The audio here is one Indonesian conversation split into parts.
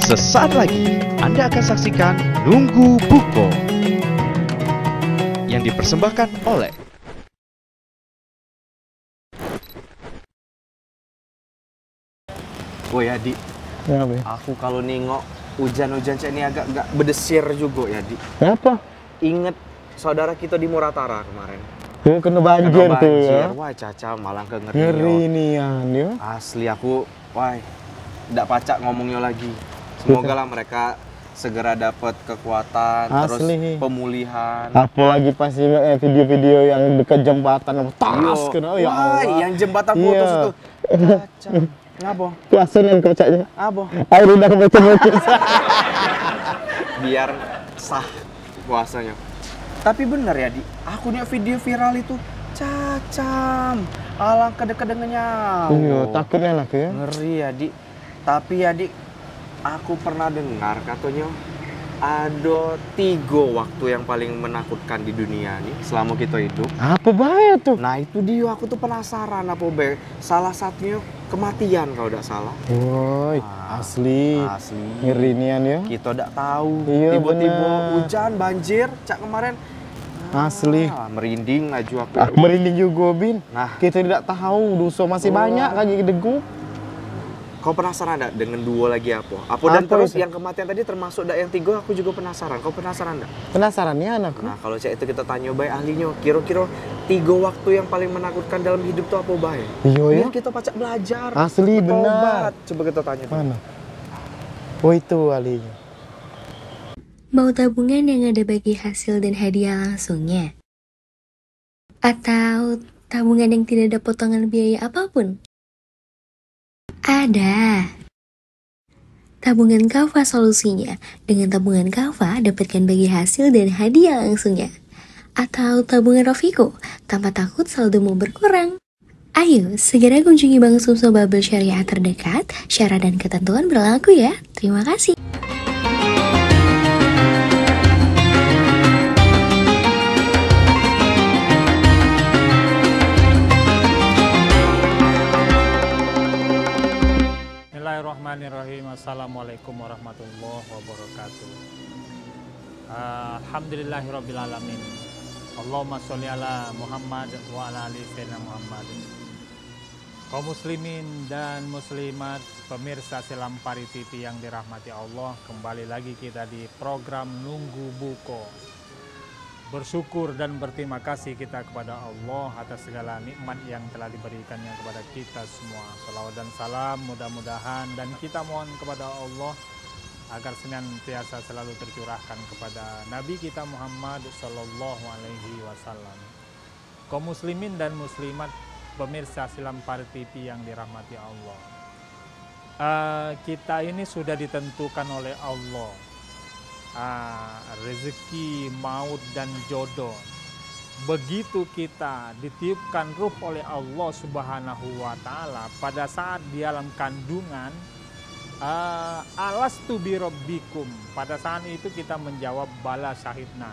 Sesaat lagi Anda akan saksikan Nunggu Buko yang dipersembahkan oleh Woi Adi, Ya, Be. aku kalau nengok hujan-hujan cek ini agak berdesir juga ya Adi. Kenapa? Ingat saudara kita di Muratara kemarin. Ya, kena banjir Kena tuh ya. Wah caca malah Ngeri kengerian. nian ya. Asli aku, wah, tidak pacak ngomongnya lagi. Semoga lah mereka segera dapat kekuatan, terus Asli. pemulihan. Apalagi pas ingat video-video yang dekat jembatan tas Yo, kena ya wah, Allah. yang jembatan Iya. putus itu. Caca, ngapa? Kuasan yang kocaknya. Apa? Air udah macam-macam. Biar sah puasanya. Tapi bener ya Di, aku lihat video viral itu cacam, alangkah dekat-dekatnya. Iya, takutnya lah ya. Ngeri ya Di. Tapi ya Di, aku pernah dengar katanya ada 3 waktu yang paling menakutkan di dunia nih selama kita hidup. Apa bahaya tuh? Nah itu dia, aku tuh penasaran apa be. Salah satunya kematian kalau tidak salah. Woi, asli. Asli. Ngeri nian ya. Kita tidak tahu. Iya, Tiba-tiba bener. hujan, banjir, cak kemarin. Asli. Merinding aja aku. Merinding juga, Bin. Nah, Kita tidak tahu, dosa masih banyak lagi degup. kau penasaran enggak dengan 2 lagi apa? Dan Apa terus itu? yang kematian tadi termasuk yang 3 aku juga penasaran. Kau penasaran enggak? Penasarannya anakku. Nah, kalau cak itu kita tanya baik ahlinya, kira-kira 3 waktu yang paling menakutkan dalam hidup tuh apa baik? Iya ya. Biar kita pacak belajar. Asli benar. Bertobat. Coba kita tanya. Mana? Oh itu alinya. Mau tabungan yang ada bagi hasil dan hadiah langsungnya? Atau tabungan yang tidak ada potongan biaya apapun? Ada. Tabungan Kava solusinya. Dengan tabungan Kava, dapatkan bagi hasil dan hadiah langsungnya. Atau tabungan Rofiko, tanpa takut saldomu berkurang. Ayo, segera kunjungi Bank Sumsel Babel Syariah terdekat. Syarat dan ketentuan berlaku ya. Terima kasih. Bismillahirrahmanirrahim. Assalamualaikum warahmatullahi wabarakatuh. Alhamdulillahirrabbilalamin. Allahumma sholli ala Muhammad wa ala ali sayyidina Muhammad. Kaum muslimin dan muslimat, pemirsa Selampari TV yang dirahmati Allah, kembali lagi kita di program Nunggu Buko. Bersyukur dan berterima kasih kita kepada Allah atas segala nikmat yang telah diberikannya kepada kita semua. Salawat dan salam mudah-mudahan dan kita mohon kepada Allah agar senantiasa selalu tercurahkan kepada Nabi kita Muhammad Sallallahu Alaihi Wasallam. Kaum muslimin dan muslimat, pemirsa Selampari TV yang dirahmati Allah. Kita ini sudah ditentukan oleh Allah. Rezeki, maut, dan jodoh. Begitu kita ditiupkan ruh oleh Allah Subhanahu wa Ta'ala pada saat di alam kandungan, alastu birabbikum, pada saat itu kita menjawab bala syahidna.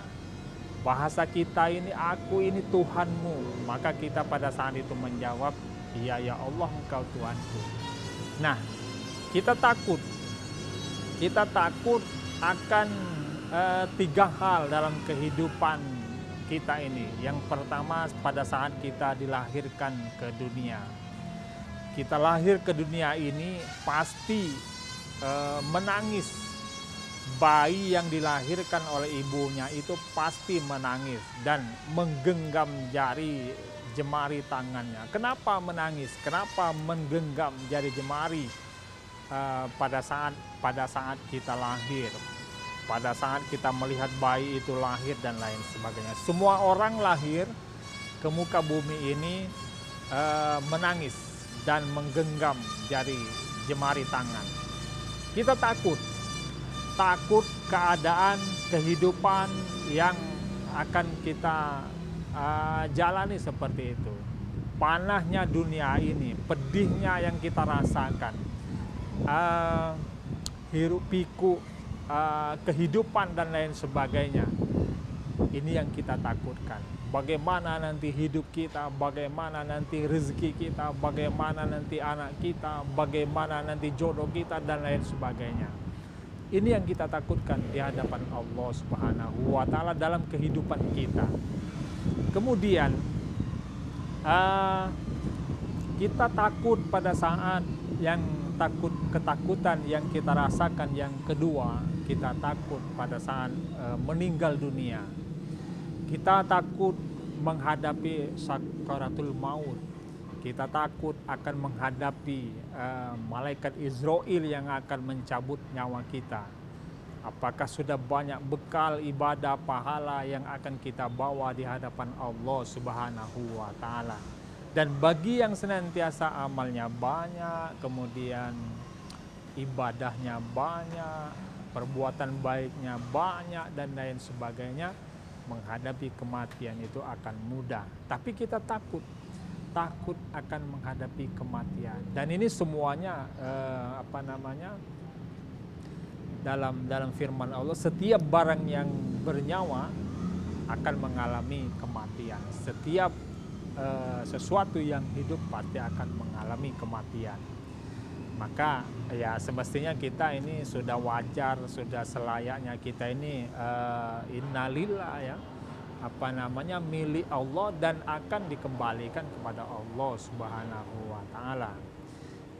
Bahasa kita ini, aku ini Tuhanmu. Maka kita pada saat itu menjawab, iya ya Allah, engkau Tuhanku. Nah, kita takut akan 3 hal dalam kehidupan kita ini. Yang pertama, pada saat kita dilahirkan ke dunia. Kita lahir ke dunia ini pasti menangis. Bayi yang dilahirkan oleh ibunya itu pasti menangis dan menggenggam jemari tangannya. Kenapa menangis? Kenapa menggenggam jari jemari pada saat kita lahir? Pada saat kita melihat bayi itu lahir dan lain sebagainya. Semua orang lahir ke muka bumi ini menangis dan menggenggam jemari tangan. Kita takut keadaan kehidupan yang akan kita jalani seperti itu. Panahnya dunia ini, pedihnya yang kita rasakan, hiruk pikuk kehidupan dan lain sebagainya. Ini yang kita takutkan. Bagaimana nanti hidup kita, bagaimana nanti rezeki kita, bagaimana nanti anak kita, bagaimana nanti jodoh kita dan lain sebagainya. Ini yang kita takutkan di hadapan Allah Subhanahu wa Ta'ala dalam kehidupan kita. Kemudian kita takut pada saat yang ketakutan yang kita rasakan yang kedua, kita takut pada saat meninggal dunia. Kita takut menghadapi sakaratul maut. Kita takut akan menghadapi malaikat Israel yang akan mencabut nyawa kita. Apakah sudah banyak bekal ibadah pahala yang akan kita bawa di hadapan Allah Subhanahu wa Ta'ala? Dan bagi yang senantiasa amalnya banyak, kemudian ibadahnya banyak, perbuatan baiknya banyak dan lain sebagainya, menghadapi kematian itu akan mudah. Tapi kita takut akan menghadapi kematian. Dan ini semuanya dalam firman Allah, setiap barang yang bernyawa akan mengalami kematian. Setiap sesuatu yang hidup pasti akan mengalami kematian. Maka ya semestinya kita ini sudah wajar, sudah selayaknya kita ini innalillah ya, milik Allah dan akan dikembalikan kepada Allah Subhanahu wa Ta'ala.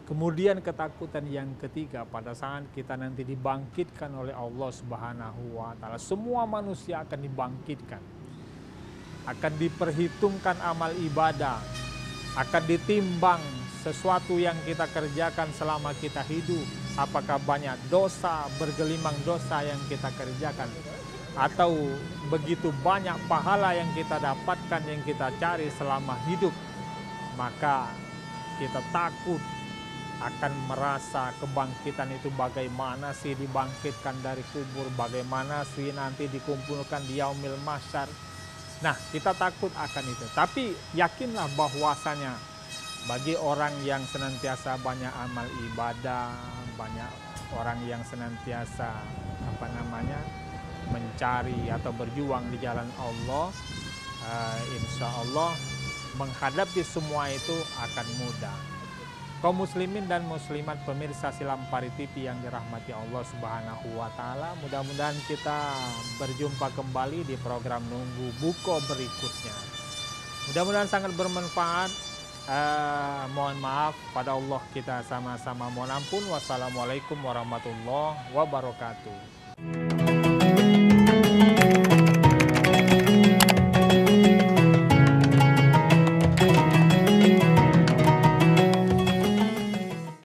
Kemudian ketakutan yang ketiga, pada saat kita nanti dibangkitkan oleh Allah Subhanahu wa Ta'ala, semua manusia akan dibangkitkan, akan diperhitungkan amal ibadah, akan ditimbang sesuatu yang kita kerjakan selama kita hidup, apakah banyak dosa, bergelimang dosa yang kita kerjakan, atau begitu banyak pahala yang kita dapatkan, yang kita cari selama hidup. Maka kita takut akan merasa kebangkitan itu, bagaimana sih dibangkitkan dari kubur, bagaimana sih nanti dikumpulkan di yaumil mahsyar. Nah, kita takut akan itu. Tapi yakinlah bahwasanya bagi orang yang senantiasa banyak amal ibadah, banyak orang yang senantiasa mencari atau berjuang di jalan Allah, insya Allah menghadapi semua itu akan mudah. Kaum muslimin dan muslimat pemirsa Silampari TV yang dirahmati Allah Subhanahu wa Ta'ala, mudah-mudahan kita berjumpa kembali di program Nunggu Buko berikutnya. Mudah-mudahan sangat bermanfaat. Mohon maaf pada Allah, kita sama-sama mohon ampun. Wassalamualaikum warahmatullahi wabarakatuh.